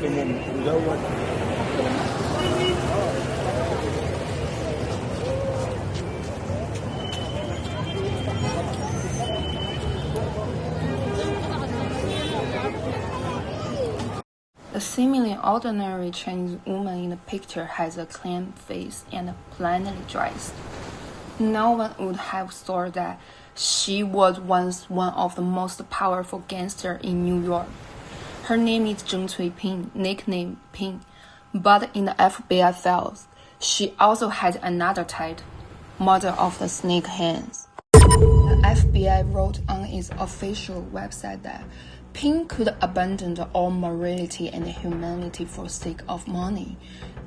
The seemingly ordinary Chinese woman in the picture has a clean face and plainly dressed. No one would have thought that she was once one of the most powerful gangsters in New York. Her name is Zheng Cuiping, nicknamed Ping, but in the FBI files, she also has another title, Mother of the Snakeheads. The FBI wrote on its official website that Ping could abandon all morality and humanity for sake of money.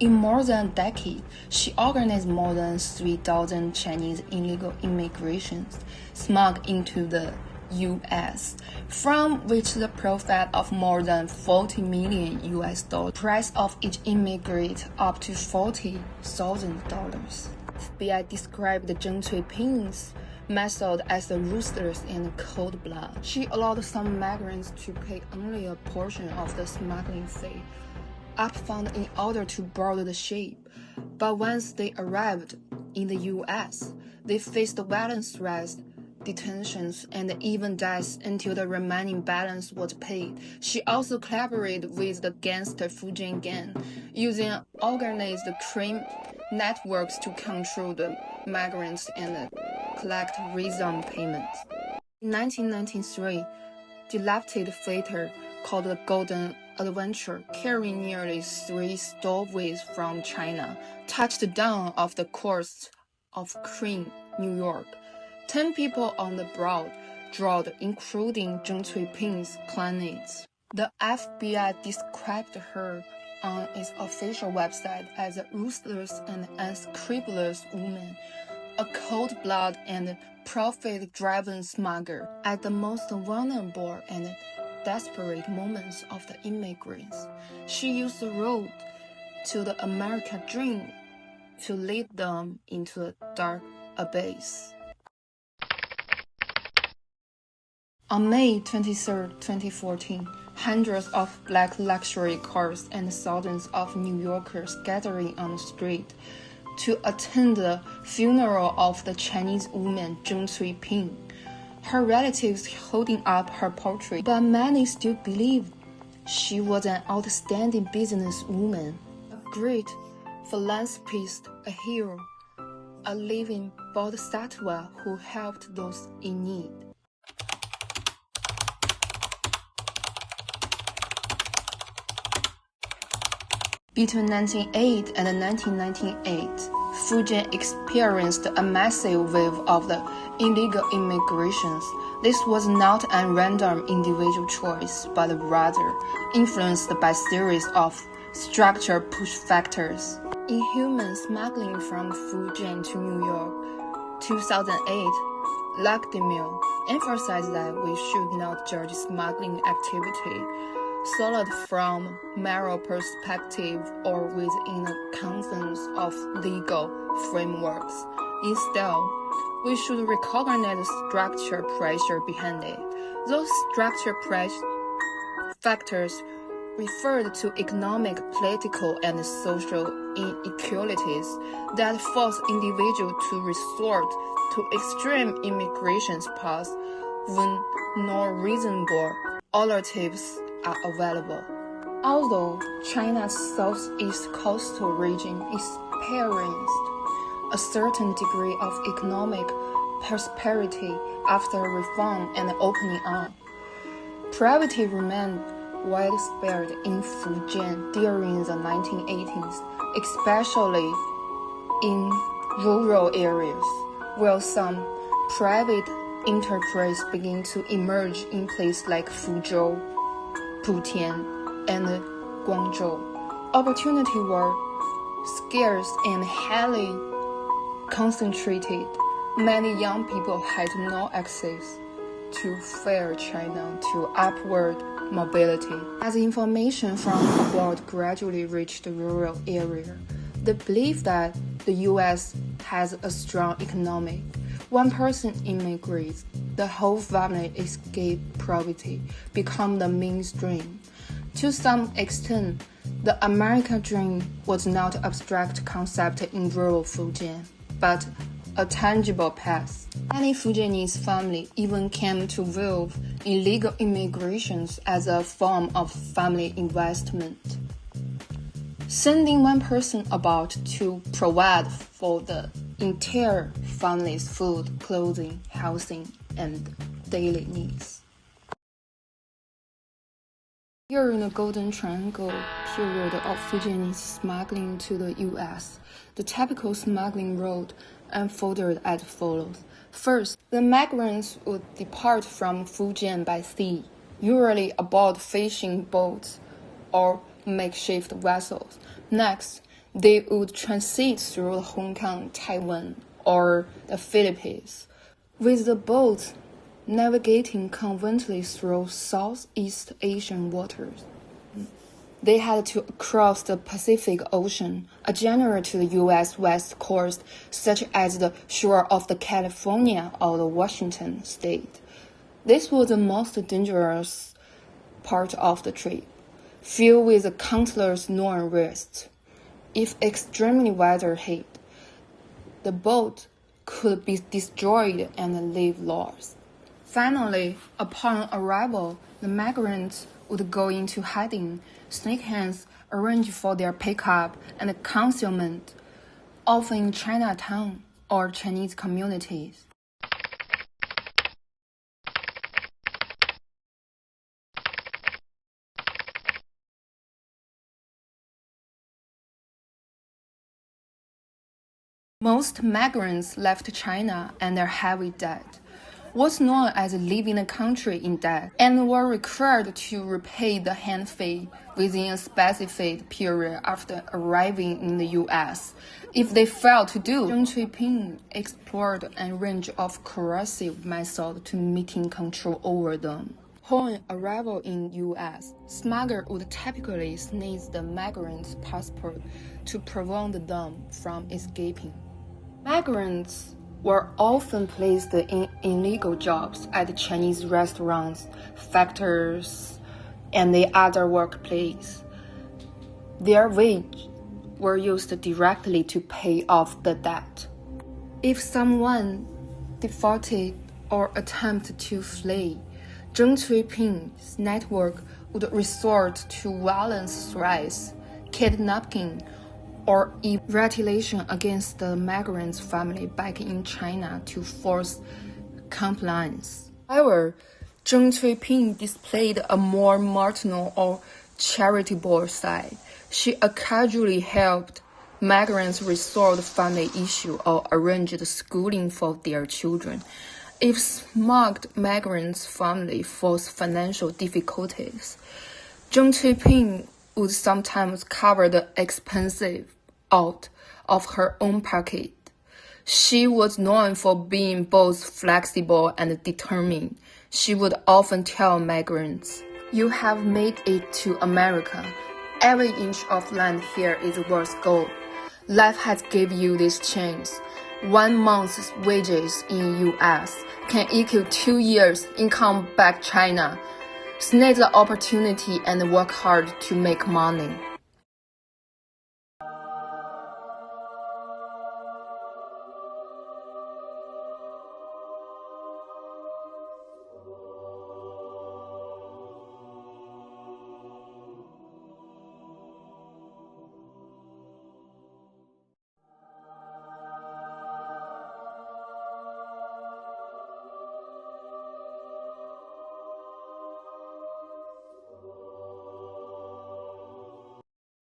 In more than a decade, she organized more than 3,000 Chinese illegal immigrations smuggled into the U.S., from which the profit of more than $40 million US, price of each immigrant up to $40,000. FBI described Zheng Cuiping's method as ruthless and cold-blooded. She allowed some migrants to pay only a portion of the smuggling fee upfront in order to board the ship, but once they arrived in the U.S., they faced violent threats, detentions, and even deaths until the remaining balance was paid. She also collaborated with the gangster Fujian gang, using organized crime networks to control the migrants and collect ransom payments. In 1993, dilapidated freighter called the Golden Adventure, carrying nearly 3 stowaways from China, touched down off the coast of Queen, New York. 10 people on the board drowned, including Zheng Cuiping's classmates. The FBI described her on its official website as a ruthless and unscrupulous woman, a cold-blooded and profit-driven smuggler. At the most vulnerable and desperate moments of the immigrants, she used the road to the American dream to lead them into a dark abyss. On May 23, 2014, hundreds of black luxury cars and thousands of New Yorkers gathering on the street to attend the funeral of the Chinese woman Zheng Cuiping. Her relatives holding up her portrait, but many still believe she was an outstanding businesswoman, a great philanthropist, a hero, a living bodhisattva who helped those in need. Between 1908 and 1998, Fujian experienced a massive wave of the illegal immigrations. This was not a random individual choice, but rather influenced by a series of structural push factors. Inhuman smuggling from Fujian to New York, 2008, Lactimil emphasized that we should not judge smuggling activity solely from moral perspective or within the confines of legal frameworks. Instead, we should recognize the structural pressure behind it. Those structural factors referred to economic, political, and social inequalities that force individuals to resort to extreme immigration paths when no reasonable alternatives are available. Although China's southeast coastal region experienced a certain degree of economic prosperity after reform and opening up, poverty remained widespread in Fujian during the 1980s, especially in rural areas, where some private enterprises began to emerge in places like Fuzhou, Fujian, and Guangzhou. Opportunities were scarce and highly concentrated. Many young people had no access to fair China to upward mobility. As information from abroad gradually reached the rural area, the belief that the U.S. has a strong economy. One person immigrates, the whole family escape poverty, become the mainstream. To some extent, the American dream was not an abstract concept in rural Fujian, but a tangible path. Many Fujianese families even came to view illegal immigrations as a form of family investment, sending one person abroad to provide for the entire family's food, clothing, housing, and daily needs. During the Golden Triangle period of Fujianese smuggling to the U.S., the typical smuggling route unfolded as follows. First, the migrants would depart from Fujian by sea, usually aboard fishing boats or makeshift vessels. Next, they would transit through Hong Kong, Taiwan, or the Philippines, with the boats navigating conveniently through Southeast Asian waters. They had to cross the Pacific Ocean, a journey to the U.S. West Coast, such as the shore of the California or the Washington state. This was the most dangerous part of the trip, filled with countless known risks. If extremely weather hit, the boat could be destroyed and leave lost. Finally, upon arrival, the migrants would go into hiding. Snakeheads arrange for their pickup and concealment, often in Chinatown or Chinese communities. Most migrants left China under heavy debt, what's known as leaving the country in debt, and were required to repay the hand fee within a specified period after arriving in the U.S. If they failed to do, zheng cuiping explored a range of coercive methods to maintain control over them. Upon arrival in U.S., smugglers would typically seize the migrants' passport to prevent them from escaping. Migrants were often placed in illegal jobs at Chinese restaurants, factories, and the other workplaces. Their wages were used directly to pay off the debt. If someone defaulted or attempted to flee, zheng cuiping's network would resort to violence threats, kidnapping, or retaliation against the migrants' family back in China to force compliance. However, zheng cuiping displayed a more maternal or charitable side. She occasionally helped migrants resolve family issues or arranged schooling for their children. If smuggled migrants' family faced financial difficulties, zheng cuiping would sometimes cover the expenses out of her own pocket. She was known for being both flexible and determined. She would often tell migrants, "You have made it to America. Every inch of land here is worth gold. Life has given you this chance. 1 month's wages in U.S. can equal 2 years' income back China. Seize the opportunity and work hard to make money."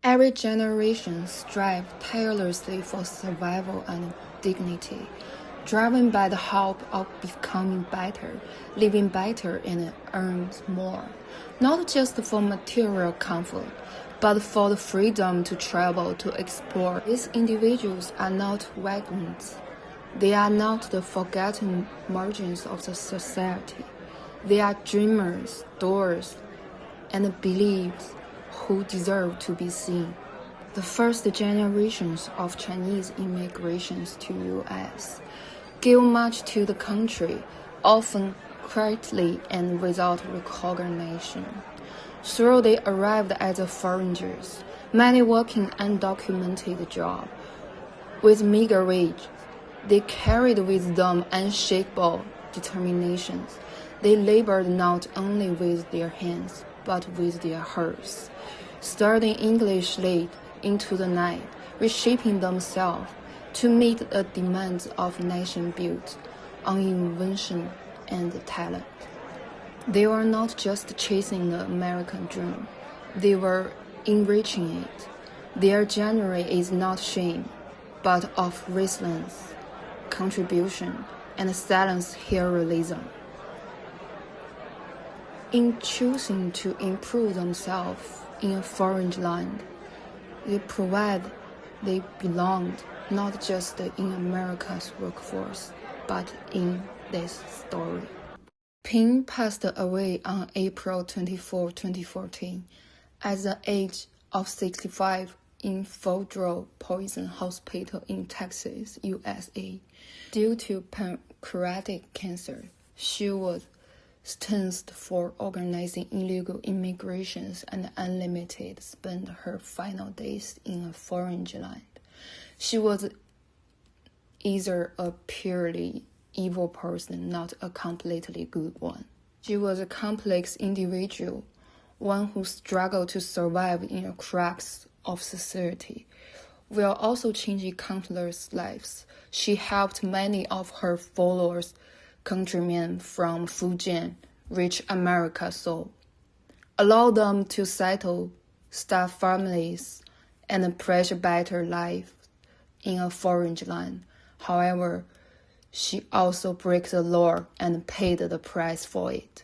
Every generation strives tirelessly for survival and dignity, driven by the hope of becoming better, living better, and earning more, not just for material comfort, but for the freedom to travel, to explore. These individuals are not vagrants. They are not the forgotten margins of the society. They are dreamers, doers, and believers who deserve to be seen. The first generations of Chinese immigrations to U.S. gave much to the country, often quietly and without recognition. Though they arrived as foreigners, many working undocumented jobs, with meager wage, they carried with them unshakable determinations. They labored not only with their hands, but with their hearts, studying English late into the night, reshaping themselves to meet the demands of a nation built on invention and talent. They were not just chasing the American dream, they were enriching it. Their genre is not shame, but of resilience, contribution, and silent heroism. In choosing to improve themselves in a foreign land, they belonged not just in America's workforce, but in this story. Ping passed away on April 24, 2014, at the age of 65 in Federal Poison Hospital in Texas, USA. Due to pancreatic cancer, she was sentenced for organizing illegal immigrations and unlimited spent her final days in a foreign land. She was either a purely evil person, not a completely good one. She was a complex individual, one who struggled to survive in the cracks of society. While also changing countless lives, she helped many of her followers, countrymen from Fujian, reach America's soul, allow them to settle, start families, and pursue better life in a foreign land. However, she also broke the law and paid the price for it.